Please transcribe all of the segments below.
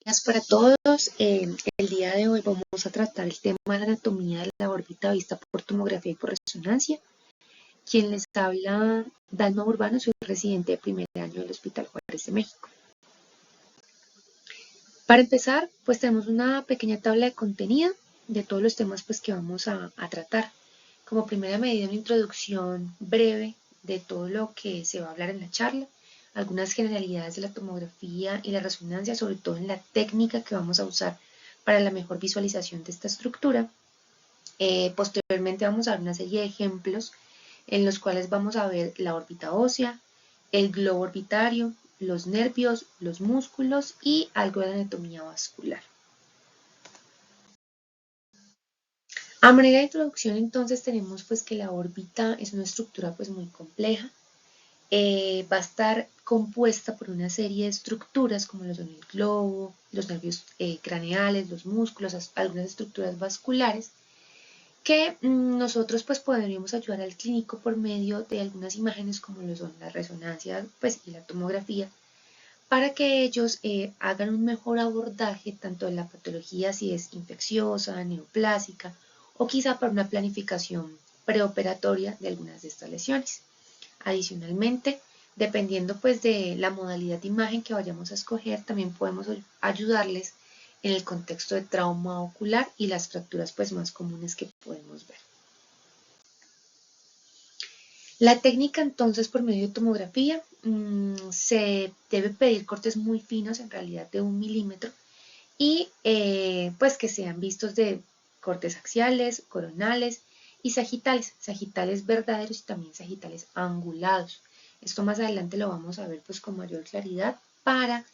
Días para todos. El día de hoy vamos a tratar el tema de la anatomía de la órbita vista por tomografía y por resonancia. Quien les habla, Dalma Urbano, soy residente de primer año del Hospital Juárez de México. Para empezar, pues tenemos una pequeña tabla de contenido de todos los temas pues, que vamos a tratar. Como primera medida, una introducción breve de todo lo que se va a hablar en la charla, algunas generalidades de la tomografía y la resonancia, sobre todo en la técnica que vamos a usar para la mejor visualización de esta estructura. Posteriormente vamos a ver una serie de ejemplos en los cuales vamos a ver la órbita ósea, el globo orbitario, los nervios, los músculos y algo de la anatomía vascular. A manera de introducción, entonces, tenemos pues que la órbita es una estructura pues muy compleja. Va a estar compuesta por una serie de estructuras como lo son el globo, los nervios craneales, los músculos, algunas estructuras vasculares, que nosotros pues podríamos ayudar al clínico por medio de algunas imágenes como lo son la resonancia pues, y la tomografía, para que ellos hagan un mejor abordaje tanto de la patología, si es infecciosa, neoplásica, o quizá para una planificación preoperatoria de algunas de estas lesiones. Adicionalmente, dependiendo pues de la modalidad de imagen que vayamos a escoger, también podemos ayudarles en el contexto de trauma ocular y las fracturas pues más comunes que podemos ver. La técnica entonces por medio de tomografía se debe pedir cortes muy finos, en realidad de 1 milímetro, y pues que sean vistos de cortes axiales, coronales y sagitales verdaderos y también sagitales angulados. Esto más adelante lo vamos a ver pues con mayor claridad para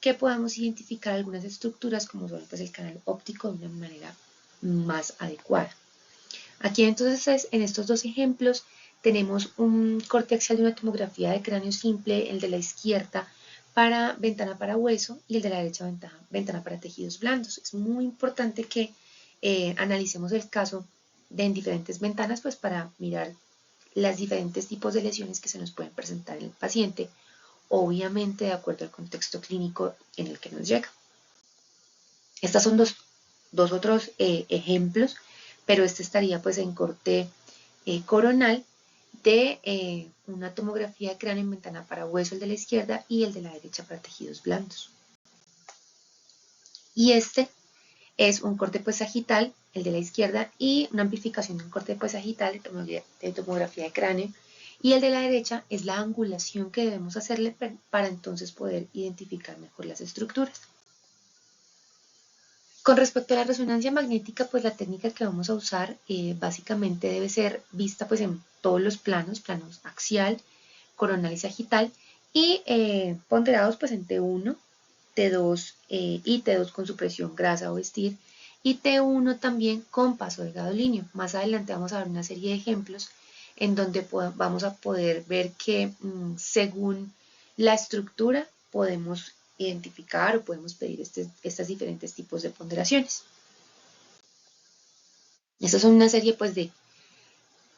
que podamos identificar algunas estructuras como son pues el canal óptico de una manera más adecuada. Aquí entonces en estos dos ejemplos tenemos un corte axial de una tomografía de cráneo simple, el de la izquierda para ventana para hueso y el de la derecha ventana para tejidos blandos. Es muy importante que analicemos el caso en diferentes ventanas pues para mirar los diferentes tipos de lesiones que se nos pueden presentar en el paciente, obviamente de acuerdo al contexto clínico en el que nos llega. Estos son dos otros ejemplos, pero este estaría pues en corte coronal de una tomografía de cráneo en ventana para hueso, el de la izquierda, y el de la derecha para tejidos blandos. Y este es un corte pues sagital, el de la izquierda, y una amplificación de un corte pues sagital de tomografía de cráneo, y el de la derecha es la angulación que debemos hacerle para entonces poder identificar mejor las estructuras. Con respecto a la resonancia magnética, pues la técnica que vamos a usar básicamente debe ser vista pues en todos los planos axial, coronal y sagital, y ponderados pues en T1, T2 y T2 con supresión grasa o vestir, y T1 también con paso delgado-líneo. Más adelante vamos a ver una serie de ejemplos en donde vamos a poder ver que según la estructura podemos identificar o podemos pedir estos diferentes tipos de ponderaciones. Estas son una serie pues de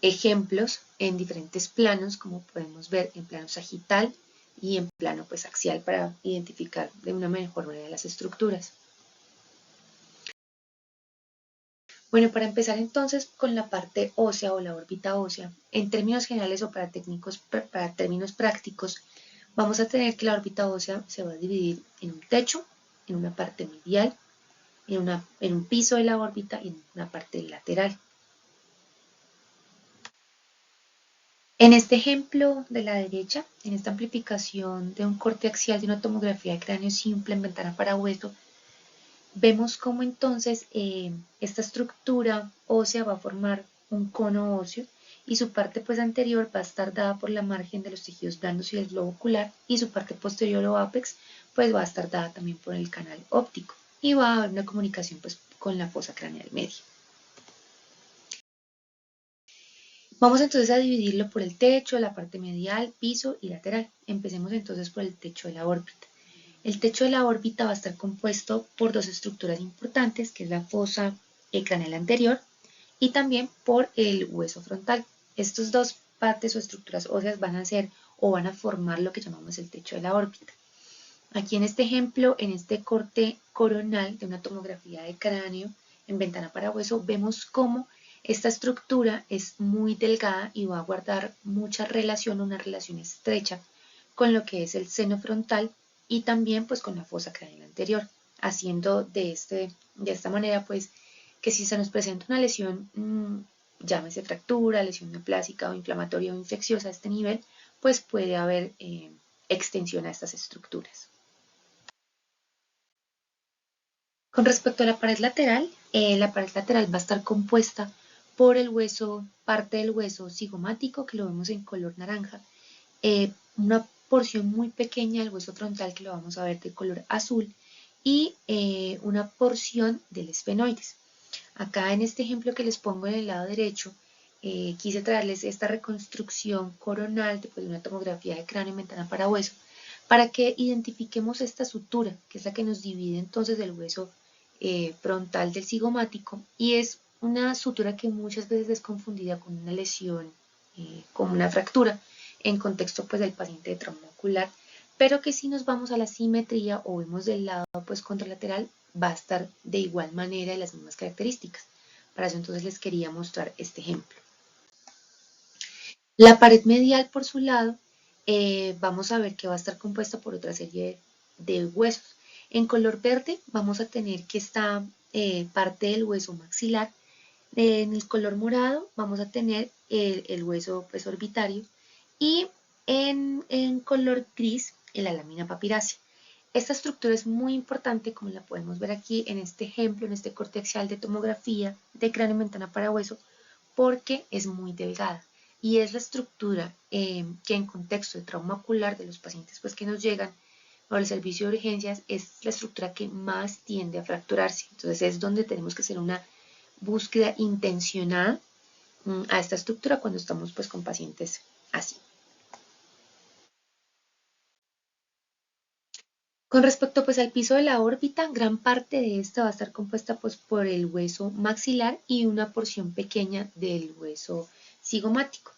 ejemplos en diferentes planos, como podemos ver en plano sagital y en plano pues axial, para identificar de una mejor manera las estructuras. Bueno, para empezar entonces con la parte ósea o la órbita ósea, en términos generales o para términos prácticos, vamos a tener que la órbita ósea se va a dividir en un techo, en una parte medial, en un piso de la órbita y en una parte lateral. En este ejemplo de la derecha, en esta amplificación de un corte axial de una tomografía de cráneo simple en ventana para hueso, vemos cómo entonces esta estructura ósea va a formar un cono óseo y su parte pues anterior va a estar dada por la margen de los tejidos blandos y el globo ocular, y su parte posterior o ápex pues va a estar dada también por el canal óptico, y va a haber una comunicación pues con la fosa craneal media. Vamos entonces a dividirlo por el techo, la parte medial, piso y lateral. Empecemos entonces por el techo de la órbita. El techo de la órbita va a estar compuesto por dos estructuras importantes, que es la fosa craneal anterior y también por el hueso frontal. Estas dos partes o estructuras óseas van a ser o van a formar lo que llamamos el techo de la órbita. Aquí en este ejemplo, en este corte coronal de una tomografía de cráneo en ventana para hueso, vemos cómo esta estructura es muy delgada y va a guardar mucha relación, una relación estrecha con lo que es el seno frontal y también pues con la fosa craneal anterior, haciendo de esta manera pues que si se nos presenta una lesión, llámese fractura, lesión neoplásica o inflamatoria o infecciosa a este nivel, pues puede haber extensión a estas estructuras. Con respecto a la pared lateral va a estar compuesta por el hueso, parte del hueso cigomático, que lo vemos en color naranja, una porción muy pequeña del hueso frontal, que lo vamos a ver de color azul, y una porción del esfenoides. Acá en este ejemplo que les pongo en el lado derecho, quise traerles esta reconstrucción coronal después de una tomografía de cráneo en ventana para hueso, para que identifiquemos esta sutura, que es la que nos divide entonces del hueso frontal del cigomático, y es una sutura que muchas veces es confundida con una lesión, con una fractura, en contexto pues del paciente de trauma ocular, pero que si nos vamos a la simetría o vemos del lado pues contralateral, va a estar de igual manera y las mismas características. Para eso entonces les quería mostrar este ejemplo. La pared medial por su lado, vamos a ver que va a estar compuesta por otra serie de huesos. En color verde vamos a tener que está parte del hueso maxilar. En el color morado vamos a tener el hueso pues, orbitario y en color gris la lámina papirácea. Esta estructura es muy importante, como la podemos ver aquí en este ejemplo, en este corte axial de tomografía de cráneo en ventana para hueso, porque es muy delgada y es la estructura que en contexto de trauma ocular de los pacientes pues, que nos llegan al servicio de urgencias es la estructura que más tiende a fracturarse. Entonces es donde tenemos que hacer una búsqueda intencionada a esta estructura cuando estamos pues, con pacientes así. Con respecto pues al piso de la órbita, gran parte de esta va a estar compuesta pues por el hueso maxilar y una porción pequeña del hueso cigomático.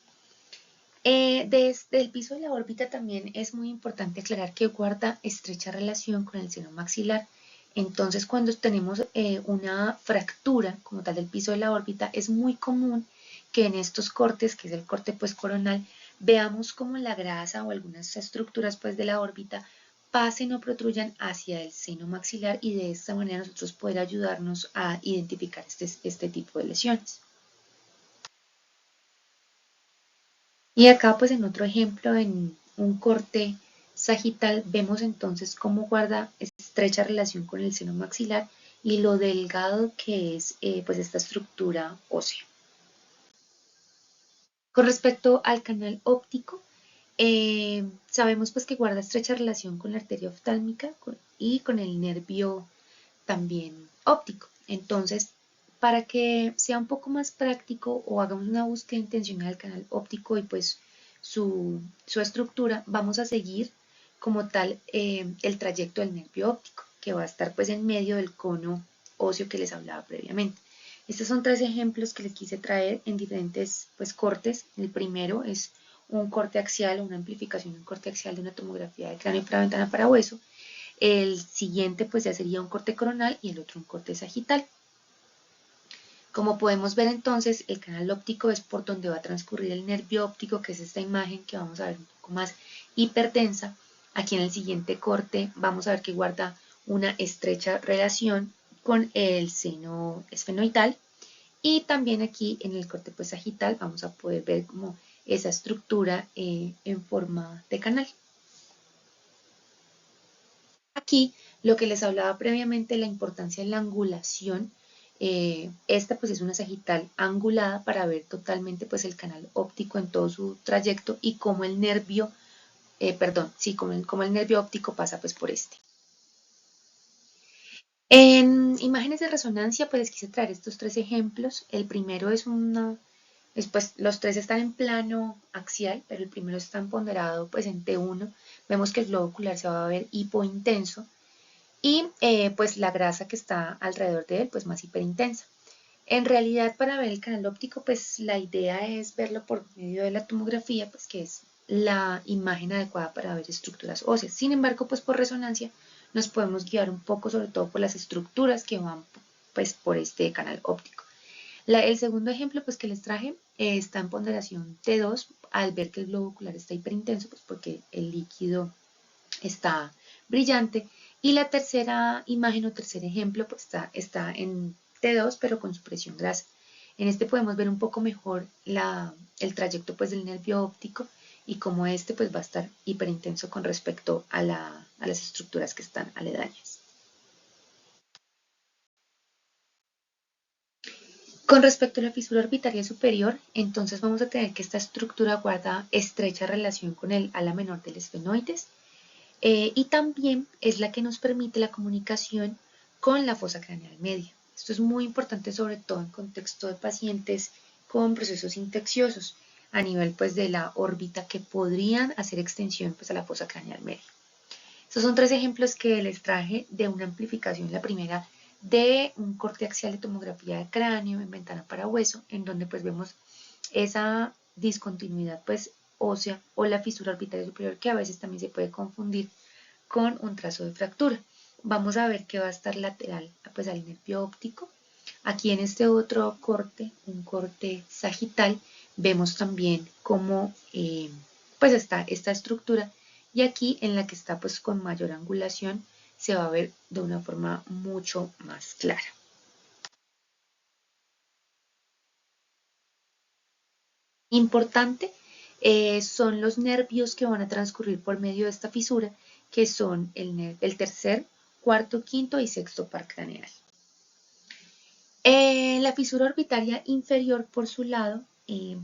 Desde el piso de la órbita también es muy importante aclarar que guarda estrecha relación con el seno maxilar. Entonces cuando tenemos una fractura como tal del piso de la órbita, es muy común que en estos cortes, que es el corte pues coronal, veamos como la grasa o algunas estructuras pues de la órbita pasen o protruyan hacia el seno maxilar y de esta manera nosotros poder ayudarnos a identificar este tipo de lesiones. Y acá pues en otro ejemplo, en un corte sagital, vemos entonces cómo guarda estrecha relación con el seno maxilar y lo delgado que es pues esta estructura ósea. Con respecto al canal óptico, sabemos pues que guarda estrecha relación con la arteria oftálmica y con el nervio también óptico. Entonces, para que sea un poco más práctico o hagamos una búsqueda intencional del canal óptico y pues su estructura, vamos a seguir como tal el trayecto del nervio óptico, que va a estar pues en medio del cono óseo que les hablaba previamente. Estos son tres ejemplos que les quise traer en diferentes pues, cortes. El primero es un corte axial o una amplificación de un corte axial de una tomografía de cráneo para ventana para hueso. El siguiente pues ya sería un corte coronal y el otro un corte sagital. Como podemos ver entonces, el canal óptico es por donde va a transcurrir el nervio óptico, que es esta imagen que vamos a ver un poco más hipertensa. Aquí en el siguiente corte vamos a ver que guarda una estrecha relación con el seno esfenoidal. Y también aquí en el corte pues, sagital vamos a poder ver como esa estructura en forma de canal. Aquí lo que les hablaba previamente, la importancia de la angulación. Esta pues es una sagital angulada para ver totalmente pues el canal óptico en todo su trayecto y cómo el nervio, como el nervio óptico pasa pues por este. En imágenes de resonancia pues les quise traer estos tres ejemplos. El primero es pues los tres están en plano axial, pero el primero está ponderado pues en T1. Vemos que el globo ocular se va a ver hipointenso y pues la grasa que está alrededor de él pues más hiperintensa. En realidad para ver el canal óptico pues la idea es verlo por medio de la tomografía pues que es la imagen adecuada para ver estructuras óseas. Sin embargo, pues por resonancia nos podemos guiar un poco sobre todo por las estructuras que van pues por este canal óptico. El segundo ejemplo pues que les traje está en ponderación T2 al ver que el globo ocular está hiperintenso, pues porque el líquido está brillante. Y la tercera imagen o tercer ejemplo pues está en T2 pero con supresión grasa. En este podemos ver un poco mejor el trayecto pues del nervio óptico y cómo este pues va a estar hiperintenso con respecto a las estructuras que están aledañas. Con respecto a la fisura orbitaria superior, entonces vamos a tener que esta estructura guarda estrecha relación con el ala menor del esfenoides y también es la que nos permite la comunicación con la fosa craneal media. Esto es muy importante sobre todo en contexto de pacientes con procesos infecciosos a nivel pues de la órbita que podrían hacer extensión pues a la fosa craneal media. Estos son tres ejemplos que les traje de una amplificación. La primera de un corte axial de tomografía de cráneo en ventana para hueso, en donde pues vemos esa discontinuidad pues ósea o la fisura orbitaria superior que a veces también se puede confundir con un trazo de fractura. Vamos a ver que va a estar lateral pues al nervio óptico. Aquí en este otro corte, un corte sagital, vemos también cómo pues está esta estructura y aquí en la que está pues con mayor angulación se va a ver de una forma mucho más clara. Importante son los nervios que van a transcurrir por medio de esta fisura, que son el tercer, cuarto, quinto y sexto par craneal. La fisura orbitaria inferior por su lado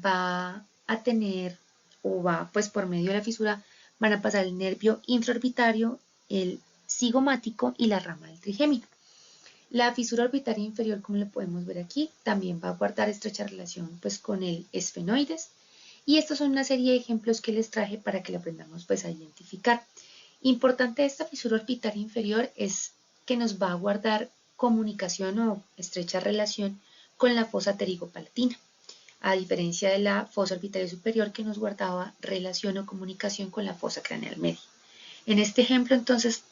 va a tener o va pues por medio de la fisura van a pasar el nervio infraorbitario, el cigomático y la rama del trigémino. La fisura orbitaria inferior, como lo podemos ver aquí, también va a guardar estrecha relación pues con el esfenoides y estos son una serie de ejemplos que les traje para que lo aprendamos pues a identificar. Importante de esta fisura orbitaria inferior es que nos va a guardar comunicación o estrecha relación con la fosa pterigopalatina, a diferencia de la fosa orbitaria superior que nos guardaba relación o comunicación con la fosa craneal media. En este ejemplo entonces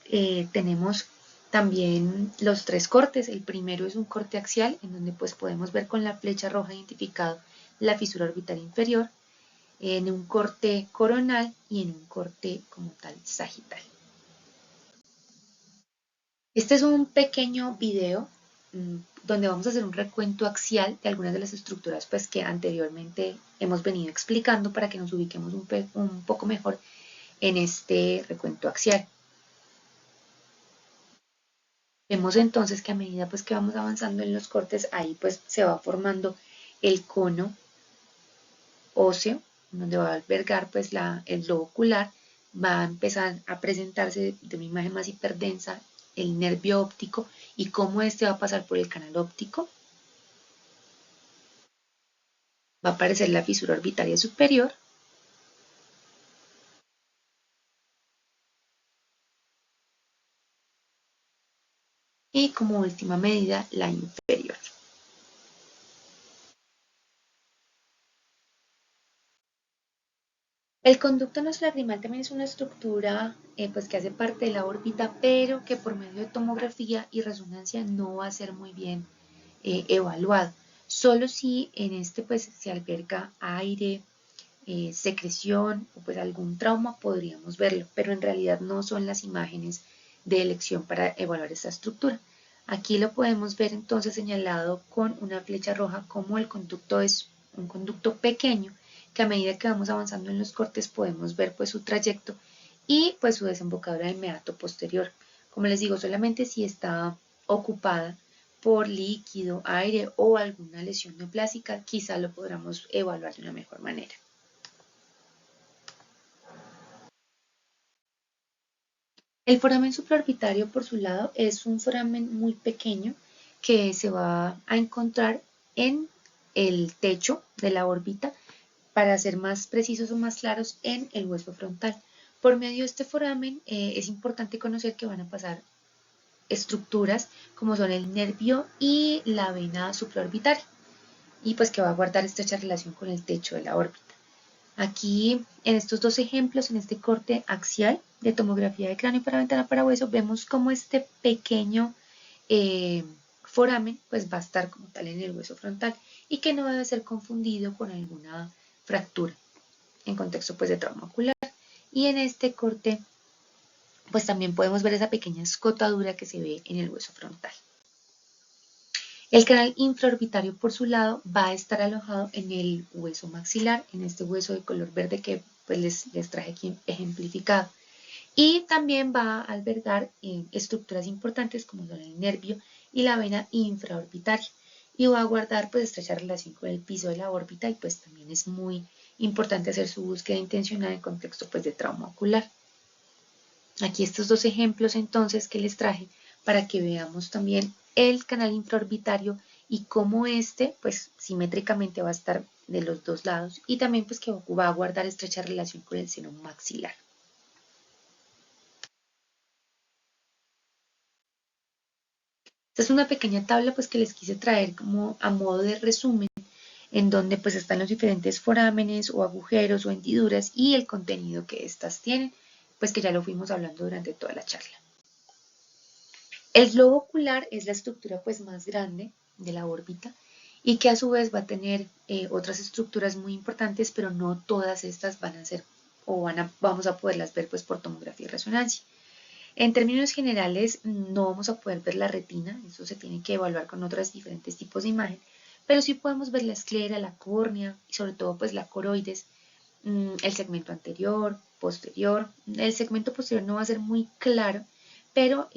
tenemos también los tres cortes. El primero es un corte axial en donde pues podemos ver con la flecha roja identificado la fisura orbitaria inferior, en un corte coronal y en un corte como tal sagital. Este es un pequeño video donde vamos a hacer un recuento axial de algunas de las estructuras pues, que anteriormente hemos venido explicando para que nos ubiquemos un poco mejor en este recuento axial. Vemos entonces que a medida pues, que vamos avanzando en los cortes, ahí pues se va formando el cono óseo, donde va a albergar pues el globo ocular, va a empezar a presentarse de una imagen más hiperdensa el nervio óptico y cómo este va a pasar por el canal óptico. Va a aparecer la fisura orbitaria superior. Y como última medida, la inferior. El conducto nasolacrimal también es una estructura pues que hace parte de la órbita, pero que por medio de tomografía y resonancia no va a ser muy bien evaluado. Solo si en este pues se alberga aire, secreción o pues algún trauma podríamos verlo, pero en realidad no son las imágenes de elección para evaluar esta estructura. Aquí lo podemos ver entonces señalado con una flecha roja como el conducto es un conducto pequeño que a medida que vamos avanzando en los cortes podemos ver pues su trayecto y pues su desembocadura del meato posterior. Como les digo, solamente si está ocupada por líquido, aire o alguna lesión neoplásica, quizá lo podamos evaluar de una mejor manera. El foramen supraorbitario, por su lado, es un foramen muy pequeño que se va a encontrar en el techo de la órbita, para ser más precisos o más claros, en el hueso frontal. Por medio de este foramen es importante conocer que van a pasar estructuras como son el nervio y la vena supraorbitaria y pues que va a guardar estrecha relación con el techo de la órbita. Aquí en estos dos ejemplos, en este corte axial de tomografía de cráneo para ventana para hueso, vemos cómo este pequeño eh, foramen pues va a estar como tal en el hueso frontal y que no debe ser confundido con alguna fractura en contexto pues de trauma ocular. Y en este corte pues también podemos ver esa pequeña escotadura que se ve en el hueso frontal. El canal infraorbitario por su lado va a estar alojado en el hueso maxilar, en este hueso de color verde que pues les traje aquí ejemplificado. Y también va a albergar estructuras importantes como son el nervio y la vena infraorbitaria. Y va a guardar pues estrecha relación con el piso de la órbita y pues también es muy importante hacer su búsqueda intencional en contexto pues de trauma ocular. Aquí estos dos ejemplos entonces que les traje para que veamos también el canal infraorbitario y cómo este pues simétricamente va a estar de los dos lados y también pues que va a guardar estrecha relación con el seno maxilar. Esta es una pequeña tabla pues que les quise traer como a modo de resumen en donde pues están los diferentes forámenes o agujeros o hendiduras y el contenido que éstas tienen, pues que ya lo fuimos hablando durante toda la charla. El globo ocular es la estructura pues más grande de la órbita y que a su vez va a tener otras estructuras muy importantes, pero no todas estas van a ser o vamos a poderlas ver pues por tomografía y resonancia. En términos generales no vamos a poder ver la retina, eso se tiene que evaluar con otros diferentes tipos de imagen, pero sí podemos ver la esclera, la córnea y sobre todo pues la coroides, el segmento anterior, posterior. El segmento posterior no va a ser muy claro, pero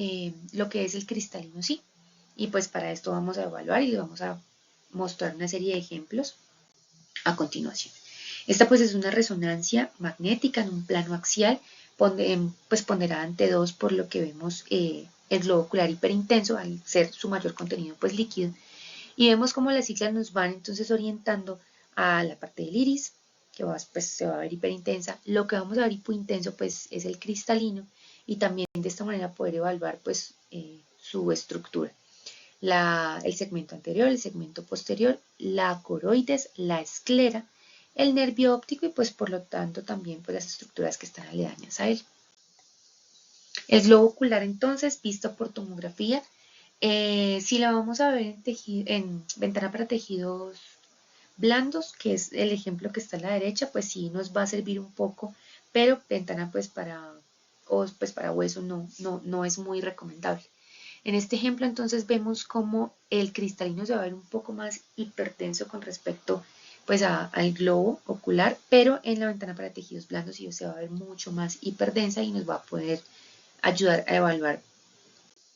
lo que es el cristalino sí. Y pues para esto vamos a evaluar y le vamos a mostrar una serie de ejemplos a continuación. Esta pues es una resonancia magnética en un plano axial, pues ponderada ante 2 por lo que vemos el globo ocular hiperintenso al ser su mayor contenido pues líquido. Y vemos cómo las siglas nos van entonces orientando a la parte del iris, que pues, se va a ver hiperintensa. Lo que vamos a ver hipointenso pues es el cristalino y también de esta manera poder evaluar pues su estructura. El segmento anterior, el segmento posterior, la coroides, la esclera, el nervio óptico y pues por lo tanto también pues las estructuras que están aledañas a él. El globo ocular entonces, visto por tomografía, si la vamos a ver en ventana para tejidos blandos, que es el ejemplo que está a la derecha, pues sí nos va a servir un poco, pero ventana pues para hueso no es muy recomendable. En este ejemplo entonces vemos como el cristalino se va a ver un poco más hipertenso con respecto pues al globo ocular, pero en la ventana para tejidos blandos sí se va a ver mucho más hiperdensa y nos va a poder ayudar a evaluar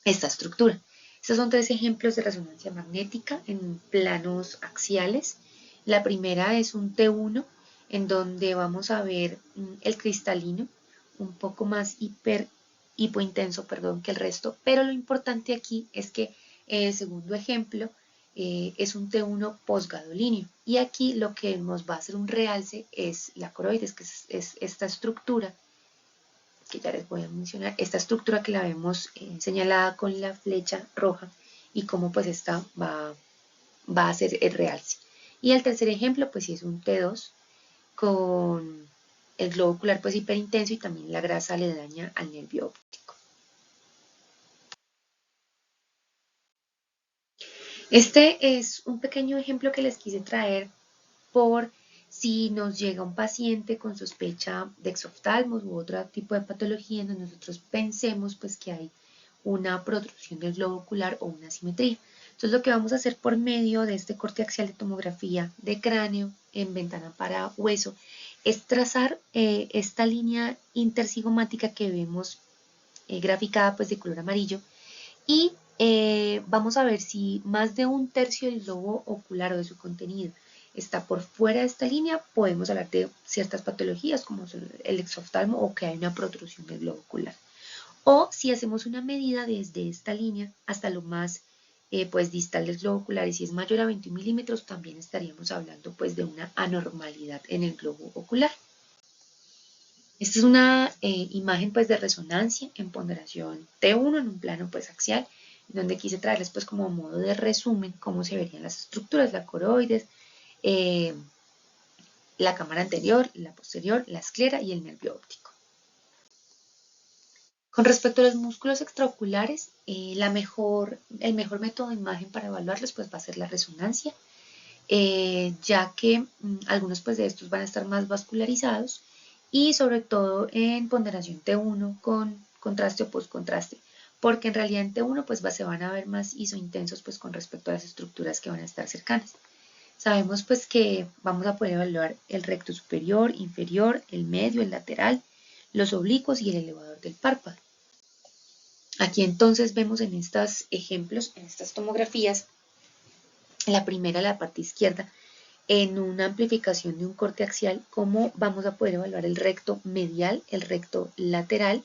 esta estructura. Estos son tres ejemplos de resonancia magnética en planos axiales. La primera es un T1 en donde vamos a ver el cristalino un poco más hipointenso que el resto, pero lo importante aquí es que el segundo ejemplo es un T1 posgadolíneo y aquí lo que nos va a hacer un realce es la coroides, que es esta estructura que ya les voy a mencionar, esta estructura que la vemos señalada con la flecha roja y cómo pues esta va a ser el realce. Y el tercer ejemplo pues sí es un T2 con el globo ocular pues hiperintenso y también la grasa aledaña al nervio óptico. Este es un pequeño ejemplo que les quise traer por si nos llega un paciente con sospecha de exoftalmos u otro tipo de patología en donde nosotros pensemos pues que hay una protrusión del globo ocular o una asimetría. Entonces lo que vamos a hacer por medio de este corte axial de tomografía de cráneo en ventana para hueso es trazar esta línea intercigomática que vemos graficada pues de color amarillo y vamos a ver si más de un tercio del globo ocular o de su contenido está por fuera de esta línea, podemos hablar de ciertas patologías como el exoftalmo o que hay una protrusión del globo ocular. O si hacemos una medida desde esta línea hasta lo más pues distal del globo ocular y si es mayor a 21 milímetros también estaríamos hablando pues de una anormalidad en el globo ocular. Esta es una imagen pues de resonancia en ponderación T1 en un plano pues axial, donde quise traerles pues como modo de resumen cómo se verían las estructuras, la coroides, eh, la cámara anterior, la posterior, la esclera y el nervio óptico. Con respecto a los músculos extraoculares, el mejor método de imagen para evaluarlos pues, va a ser la resonancia, ya que algunos pues, de estos van a estar más vascularizados y sobre todo en ponderación T1 con contraste o postcontraste, porque en realidad en T1 pues, se van a ver más isointensos pues, con respecto a las estructuras que van a estar cercanas. Sabemos pues que vamos a poder evaluar el recto superior, inferior, el medio, el lateral, los oblicuos y el elevador del párpado. Aquí entonces vemos en estos ejemplos, en estas tomografías, la primera, la parte izquierda, en una amplificación de un corte axial, cómo vamos a poder evaluar el recto medial, el recto lateral.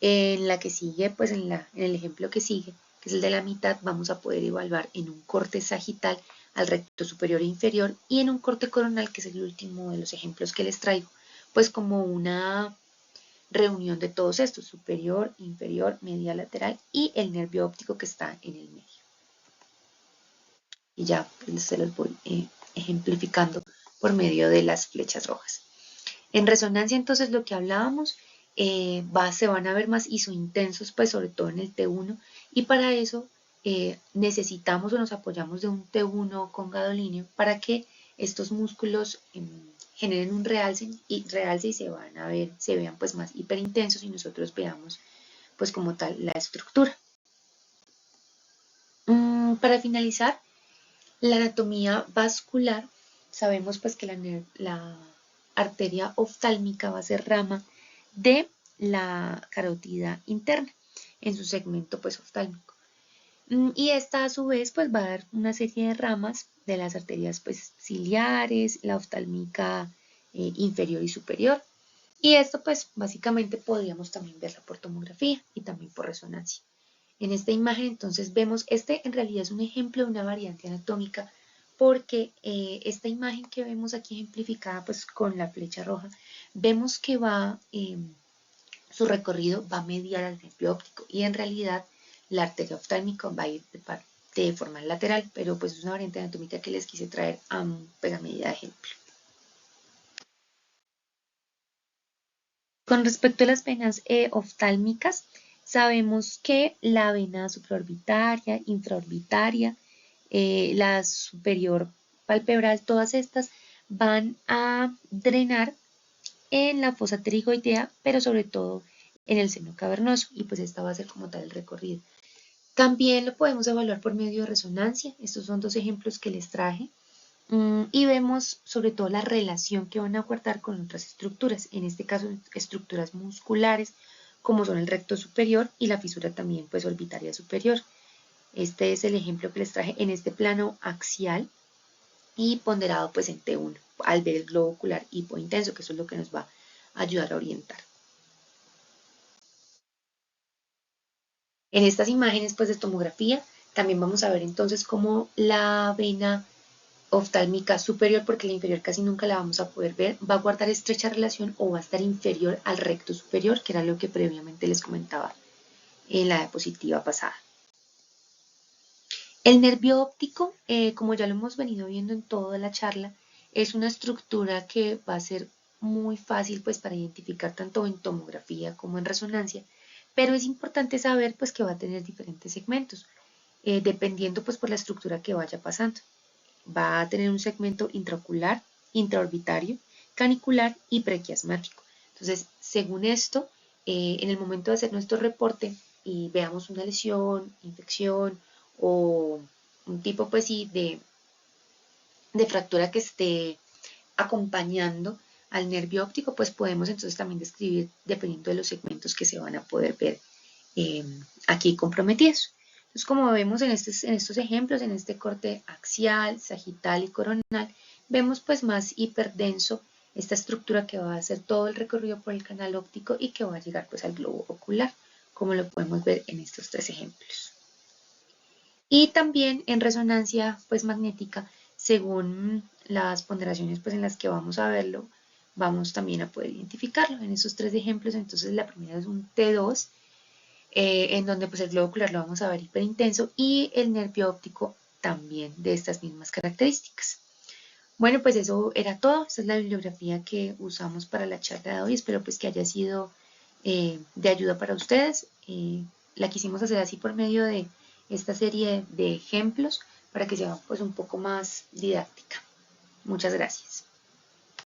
En la que sigue, pues en el ejemplo que sigue, que es el de la mitad, vamos a poder evaluar en un corte sagital al recto superior e inferior y en un corte coronal, que es el último de los ejemplos que les traigo, pues como una reunión de todos estos, superior, inferior, medial, lateral y el nervio óptico que está en el medio. Y ya pues, se los voy ejemplificando por medio de las flechas rojas. En resonancia, entonces, lo que hablábamos, se van a ver más isointensos, pues sobre todo en el T1, y para eso necesitamos o nos apoyamos de un T1 con gadolíneo para que estos músculos generen un realce y se vean pues más hiperintensos y nosotros veamos pues como tal la estructura. Para finalizar, la anatomía vascular, sabemos pues que la arteria oftálmica va a ser rama de la carótida interna en su segmento pues oftálmico. Y esta a su vez pues va a dar una serie de ramas de las arterias pues ciliares, la oftálmica inferior y superior. Y esto pues básicamente podríamos también verla por tomografía y también por resonancia. En esta imagen entonces vemos, este en realidad es un ejemplo de una variante anatómica porque esta imagen que vemos aquí ejemplificada pues con la flecha roja, vemos que su recorrido va medial al nervio óptico y en realidad la arteria oftálmica va a ir de forma lateral, pero pues es una variante anatómica que les quise traer pues, a medida de ejemplo. Con respecto a las venas oftálmicas, sabemos que la vena supraorbitaria, infraorbitaria, la superior palpebral, todas estas van a drenar en la fosa pterigoidea, pero sobre todo en el seno cavernoso, y pues esta va a ser como tal el recorrido. También lo podemos evaluar por medio de resonancia. Estos son dos ejemplos que les traje. Y vemos sobre todo la relación que van a guardar con otras estructuras, en este caso estructuras musculares, como son el recto superior y la fisura también pues orbitaria superior. Este es el ejemplo que les traje en este plano axial y ponderado pues en T1, al ver el globo ocular hipointenso, que eso es lo que nos va a ayudar a orientar. En estas imágenes pues de tomografía también vamos a ver entonces cómo la vena oftálmica superior, porque la inferior casi nunca la vamos a poder ver, va a guardar estrecha relación o va a estar inferior al recto superior, que era lo que previamente les comentaba en la diapositiva pasada. El nervio óptico, como ya lo hemos venido viendo en toda la charla, es una estructura que va a ser muy fácil pues para identificar tanto en tomografía como en resonancia, pero es importante saber pues que va a tener diferentes segmentos, dependiendo pues por la estructura que vaya pasando. Va a tener un segmento intraocular, intraorbitario, canicular y prequiasmático. Entonces, según esto, en el momento de hacer nuestro reporte y veamos una lesión, infección o un tipo pues sí de fractura que esté acompañando al nervio óptico, pues podemos entonces también describir dependiendo de los segmentos que se van a poder ver aquí comprometidos. Entonces, como vemos en estos ejemplos, en este corte axial, sagital y coronal, vemos pues más hiperdenso esta estructura que va a hacer todo el recorrido por el canal óptico y que va a llegar pues al globo ocular, como lo podemos ver en estos tres ejemplos. Y también en resonancia pues magnética, según las ponderaciones pues en las que vamos a verlo, vamos también a poder identificarlo. En estos tres ejemplos, entonces la primera es un T2, en donde pues el globo ocular lo vamos a ver hiperintenso y el nervio óptico también de estas mismas características. Bueno, pues eso era todo. Esta es la bibliografía que usamos para la charla de hoy. Espero pues que haya sido de ayuda para ustedes. La quisimos hacer así por medio de esta serie de ejemplos para que sea pues un poco más didáctica. Muchas gracias.